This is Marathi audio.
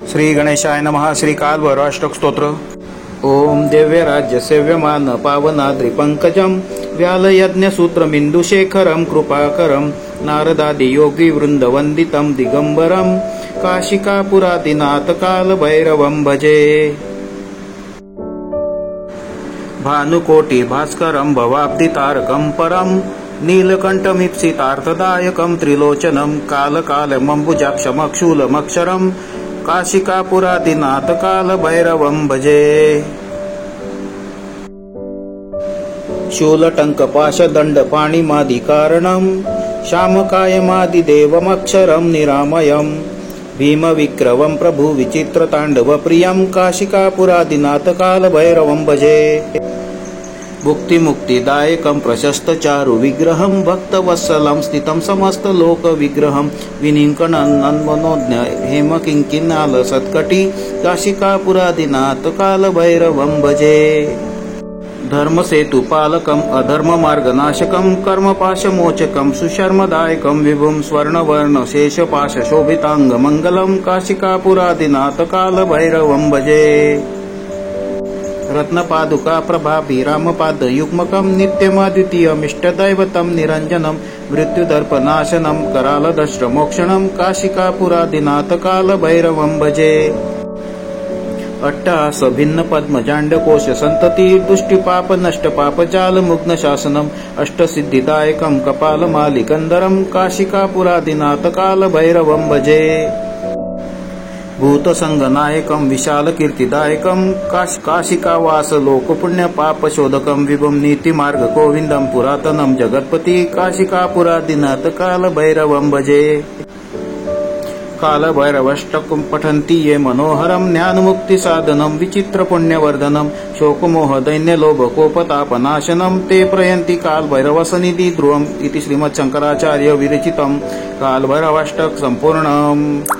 श्री गणेशाय नमः। श्री कालभैरवाष्टक स्तोत्र। ओम दिव्य राज्य सेव्यमान पावनाद्रिपंकजं व्यालयज्ञसूत्रमिन्दुशेखरं कृपाकरं नारदादि योगी वृंदवंदितं दिगंबरं काशिकापुरादिनाथ कालभैरवं भजे। भानुकोटि भास्करं भवाब्धितारकं परं नीलकण्ठमीप्सितार्थदायकं त्रिलोचनं कालकालमम्बुजाक्षमक्षूलमक्षरं काशिकापुरादिनाथ कालभैरवं भजे। शूलटङ्कपाशदण्डपाणिमादिकारणं श्यामकायमादिदेवमक्षरं निरामयं भीमविक्रमं प्रभुविचित्रताण्डवप्रियं काशिकापुरादिनाथ कालभैरवं भजे। भुक्तिमुक्तिदायकं प्रशस्तचारुविग्रहं भक्तवत्सलं स्थितं समस्तलोकविग्रहं विनिङ्कणन्मनोज्ञ हेमकिङ्किणालसत्कटि काशिकापुरादिनाथ कालभैरवं भजे। धर्मसेतुपालकम् अधर्ममार्गनाशकं कर्मपाशमोचकं सुशर्मदायकं विभुं स्वर्णवर्णशेषपाशशोभिताङ्गमङ्गलं काशिकापुरादिनाथ कालभैरवं भजे। रत्नपादुका प्रभाभिरामपादयुग्मकं नित्यमद्वितीयमिष्टदैवतं निरञ्जनं मृत्युदर्पनाशनं करालदंष्ट्रमोक्षणं काशिकापुरादिनाथ कालभैरवं भजे। अट्टहास भिन्न पद्मजाण्डकोश संतति दुष्टिपाप नष्टपापजालमुग्न शासनम् अष्टसिद्धिदायकं कपालमालिकन्दरं काशिकापुरादिनाथ कालभैरवं भजे। भूतसंगनायकं विशालकीर्तिदायकं काशिकावास लोकपुण्यपापशोधकं विभुं नीतिमार्गगोविन्दं पुरातनं जगत्पति काशिकापुरादिनाथ कालभैरवं भजे। कालभैरवाष्टकं पठन्ति ये मनोहरं ज्ञानमुक्तिसाधनं विचित्रपुण्यवर्धनं शोकमोहदैन्यलोभकोपतापनाशनं ते प्रयन्ति कालभैरवसन्निधि ध्रुवम् इति श्रीमच्छङ्कराचार्य विरचितं कालभैरवाष्टक सम्पूर्णम्।